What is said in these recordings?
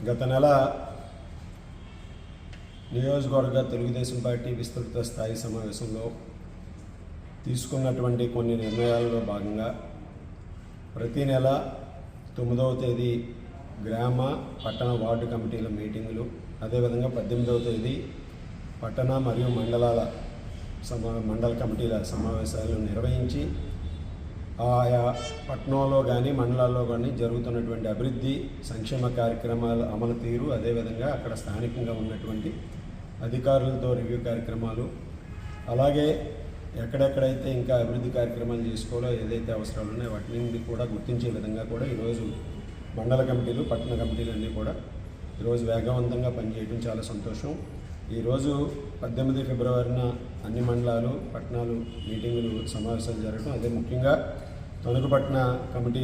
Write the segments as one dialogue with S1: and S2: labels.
S1: గత నెల నియోజకవర్గ తెలుగుదేశం పార్టీ విస్తృత స్థాయి సమావేశంలో తీసుకున్నటువంటి కొన్ని నిర్ణయాలలో భాగంగా ప్రతి నెల 9వ తేదీ గ్రామ పట్టణ వార్డు కమిటీల మీటింగులు, అదేవిధంగా 18వ తేదీ పట్టణ మరియు మండల కమిటీల సమావేశాలు నిర్వహించి ఆయా పట్టణంలో కానీ మండలాల్లో కానీ జరుగుతున్నటువంటి అభివృద్ధి సంక్షేమ కార్యక్రమాల అమలు తీరు, అదేవిధంగా అక్కడ స్థానికంగా ఉన్నటువంటి అధికారులతో రివ్యూ కార్యక్రమాలు, అలాగే ఎక్కడెక్కడైతే ఇంకా అభివృద్ధి కార్యక్రమాలు చేసుకోవాలో ఏదైతే అవసరాలు ఉన్నాయో వాటిని కూడా గుర్తించే విధంగా కూడా ఈరోజు మండల కమిటీలు పట్టణ కమిటీలు అన్నీ కూడా ఈరోజు వేగవంతంగా పనిచేయడం చాలా సంతోషం. ఈరోజు 18 ఫిబ్రవరిన అన్ని మండలాలు పట్టణాలు మీటింగులు సమావేశాలు జరగడం, అదే ముఖ్యంగా తణుకు పట్టణ కమిటీ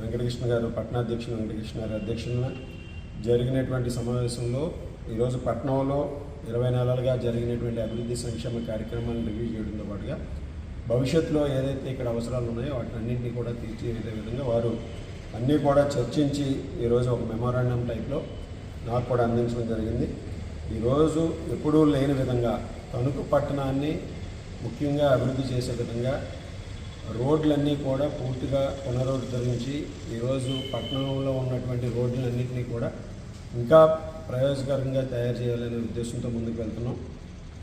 S1: వెంకటకృష్ణ గారు పట్టణాధ్యక్షులు వెంకటకృష్ణ గారి అధ్యక్షతన జరిగినటువంటి సమావేశంలో ఈరోజు పట్టణంలో 20 నెలలుగా జరిగినటువంటి అభివృద్ధి సంక్షేమ కార్యక్రమాలను రివ్యూ చేయడంతో పాటుగా భవిష్యత్తులో ఏదైతే ఇక్కడ అవసరాలు ఉన్నాయో వాటినన్నింటినీ కూడా తీర్చిదిద్దే విధంగా వారు అన్నీ కూడా చర్చించి ఈరోజు ఒక మెమోరాండం టైప్లో నాకు కూడా అందించడం జరిగింది. ఈరోజు ఎప్పుడూ లేని విధంగా తణుకు పట్టణాన్ని ముఖ్యంగా అభివృద్ధి చేసే విధంగా రోడ్లన్నీ కూడా పూర్తిగా పునరుద్ధరించి ఈరోజు పట్టణంలో ఉన్నటువంటి రోడ్లన్నింటినీ కూడా ఇంకా ప్రయోజనకరంగా తయారు చేయాలనే ఉద్దేశంతో ముందుకు వెళ్తున్నాం.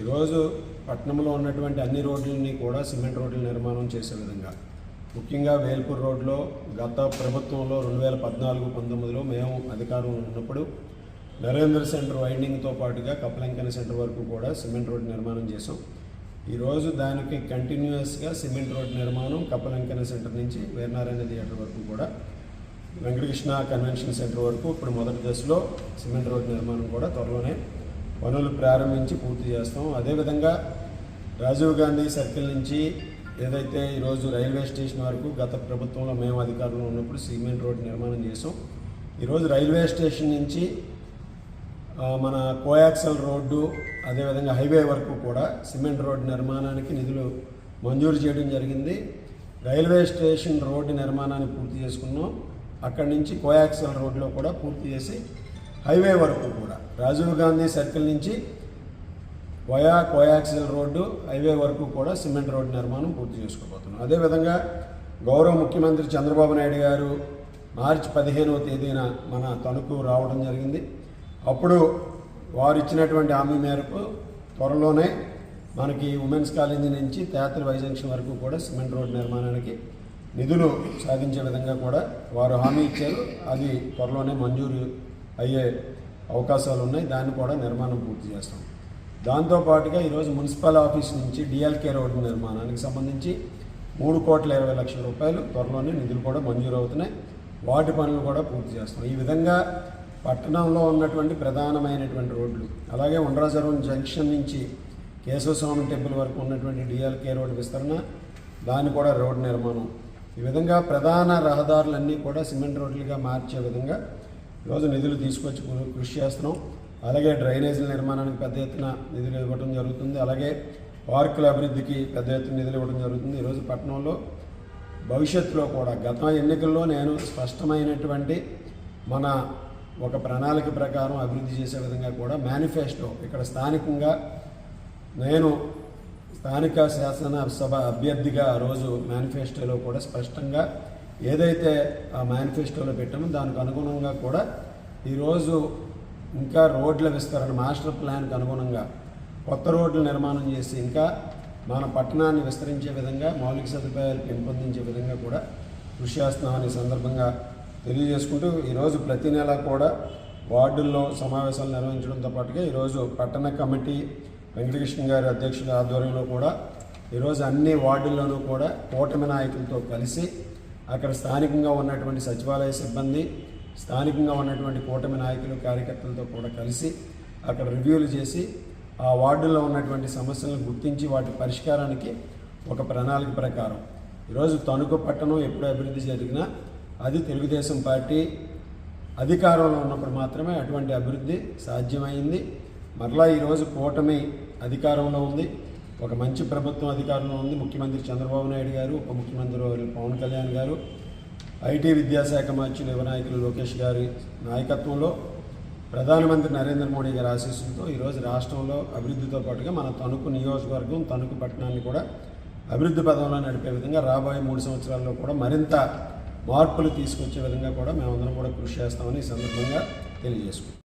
S1: ఈరోజు పట్టణంలో ఉన్నటువంటి అన్ని రోడ్లని కూడా సిమెంట్ రోడ్ల నిర్మాణం చేసే విధంగా, ముఖ్యంగా వేల్పూర్ రోడ్లో గత ప్రభుత్వంలో 2014-19లో మేము అధికారంలో ఉన్నప్పుడు నరేంద్ర సెంటర్ వైండింగ్తో పాటుగా కప్పలంకన సెంటర్ వరకు కూడా సిమెంట్ రోడ్ నిర్మాణం చేసాం. ఈరోజు దానికి కంటిన్యూస్గా సిమెంట్ రోడ్ నిర్మాణం కప్పలంకన సెంటర్ నుంచి వీరనారాయణ థియేటర్ వరకు కూడా వెంకటకృష్ణ కన్వెన్షన్ సెంటర్ వరకు ఇప్పుడు మొదటి దశలో సిమెంట్ రోడ్ నిర్మాణం కూడా త్వరలోనే పనులు ప్రారంభించి పూర్తి చేస్తాం. అదేవిధంగా రాజీవ్ గాంధీ సర్కిల్ నుంచి ఏదైతే ఈరోజు రైల్వే స్టేషన్ వరకు గత ప్రభుత్వంలో మేము అధికారంలో ఉన్నప్పుడు సిమెంట్ రోడ్ నిర్మాణం చేసాం. ఈరోజు రైల్వే స్టేషన్ నుంచి మన కోయాక్సల్ రోడ్డు, అదేవిధంగా హైవే వరకు కూడా సిమెంట్ రోడ్ నిర్మాణానికి నిధులు మంజూరు చేయడం జరిగింది. రైల్వే స్టేషన్ రోడ్డు నిర్మాణాన్ని పూర్తి చేసుకున్నాం. అక్కడి నుంచి కోయాక్సల్ రోడ్లో కూడా పూర్తి చేసి హైవే వరకు కూడా రాజీవ్ గాంధీ సర్కిల్ నుంచి వయా కోయాక్సల్ రోడ్డు హైవే వరకు కూడా సిమెంట్ రోడ్ నిర్మాణం పూర్తి చేసుకోబోతున్నాం. అదేవిధంగా గౌరవ ముఖ్యమంత్రి చంద్రబాబు నాయుడు గారు మార్చి 15వ తేదీన మన తణుకు రావడం జరిగింది. అప్పుడు వారు ఇచ్చినటువంటి హామీ మేరకు త్వరలోనే మనకి ఉమెన్స్ కాలేజీ నుంచి తేతరి వైజంక్షన్ వరకు కూడా సిమెంట్ రోడ్ నిర్మాణానికి నిధులు సాధించే విధంగా కూడా వారు హామీ ఇచ్చారు. అది త్వరలోనే మంజూరు అయ్యే అవకాశాలు ఉన్నాయి. దాన్ని కూడా నిర్మాణం పూర్తి చేస్తాం. దాంతోపాటుగా ఈరోజు మున్సిపల్ ఆఫీస్ నుంచి డిఎల్కే రోడ్డు నిర్మాణానికి సంబంధించి 3,20,00,000 రూపాయలు త్వరలోనే నిధులు కూడా మంజూరు అవుతున్నాయి. వాటి పనులు కూడా పూర్తి చేస్తాం. ఈ విధంగా పట్టణంలో ఉన్నటువంటి ప్రధానమైనటువంటి రోడ్లు, అలాగే ఉండ్రాజరం జంక్షన్ నుంచి కేశవస్వామి టెంపుల్ వరకు ఉన్నటువంటి డిఎల్కే రోడ్డు విస్తరణ, దాన్ని కూడా రోడ్డు నిర్మాణం, ఈ విధంగా ప్రధాన రహదారులన్నీ కూడా సిమెంట్ రోడ్లుగా మార్చే విధంగా ఈరోజు నిధులు తీసుకొచ్చి కృషి చేస్తున్నాం. అలాగే డ్రైనేజీల నిర్మాణానికి పెద్ద ఎత్తున నిధులు ఇవ్వడం జరుగుతుంది. అలాగే పార్కుల అభివృద్ధికి పెద్ద ఎత్తున నిధులు ఇవ్వడం జరుగుతుంది. ఈరోజు పట్టణంలో భవిష్యత్తులో కూడా గత ఎన్నికల్లో నేను స్పష్టమైనటువంటి మన ఒక ప్రణాళిక ప్రకారం అభివృద్ధి చేసే విధంగా కూడా మేనిఫెస్టో, ఇక్కడ స్థానికంగా నేను స్థానిక శాసనసభ అభ్యర్థిగా ఆ రోజు మేనిఫెస్టోలో కూడా స్పష్టంగా ఏదైతే ఆ మేనిఫెస్టోలో పెట్టామో దానికి అనుగుణంగా కూడా ఈరోజు ఇంకా రోడ్ల విస్తరణ, మాస్టర్ ప్లాన్కి అనుగుణంగా కొత్త రోడ్ల నిర్మాణం చేసి ఇంకా మన పట్టణాన్ని విస్తరించే విధంగా మౌలిక సదుపాయాలు పెంపొందించే విధంగా కూడా కృషి చేస్తున్నామని సందర్భంగా తెలియజేసుకుంటూ ఈరోజు ప్రతి నెల కూడా వార్డుల్లో సమావేశాలు నిర్వహించడంతో పాటుగా ఈరోజు పట్టణ కమిటీ వెంకటకృష్ణ గారి అధ్యక్షుల ఆధ్వర్యంలో కూడా ఈరోజు అన్ని వార్డుల్లోనూ కూడా కూటమి నాయకులతో కలిసి అక్కడ స్థానికంగా ఉన్నటువంటి సచివాలయ సిబ్బంది, స్థానికంగా ఉన్నటువంటి కూటమి నాయకులు కార్యకర్తలతో కూడా కలిసి అక్కడ రివ్యూలు చేసి ఆ వార్డుల్లో ఉన్నటువంటి సమస్యలను గుర్తించి వాటి పరిష్కారానికి ఒక ప్రణాళిక ప్రకారం ఈరోజు తణుకు పట్టణం ఎప్పుడు అభివృద్ధి జరిగినా అది తెలుగుదేశం పార్టీ అధికారంలో ఉన్నప్పుడు మాత్రమే అటువంటి అభివృద్ధి సాధ్యమైంది. మరలా ఈరోజు కూటమి అధికారంలో ఉంది, ఒక మంచి ప్రభుత్వం అధికారంలో ఉంది. ముఖ్యమంత్రి చంద్రబాబు నాయుడు గారు, ఉప ముఖ్యమంత్రి పవన్ కళ్యాణ్ గారు, ఐటీ విద్యాశాఖ మంత్రులు యువ నాయకులు లోకేష్ గారి నాయకత్వంలో ప్రధానమంత్రి నరేంద్ర మోడీ గారి ఆశీస్సులతో ఈరోజు రాష్ట్రంలో అభివృద్ధితో పాటుగా మన తణుకు నియోజకవర్గం, తణుకు పట్టణాన్ని కూడా అభివృద్ధి పదంలో నడిపే విధంగా రాబోయే 3 సంవత్సరాల్లో కూడా మరింత మార్పులు తీసుకొచ్చే విధంగా కూడా మేమందరం కూడా కృషి చేస్తామని ఈ సందర్భంగా తెలియజేసుకుంటాం.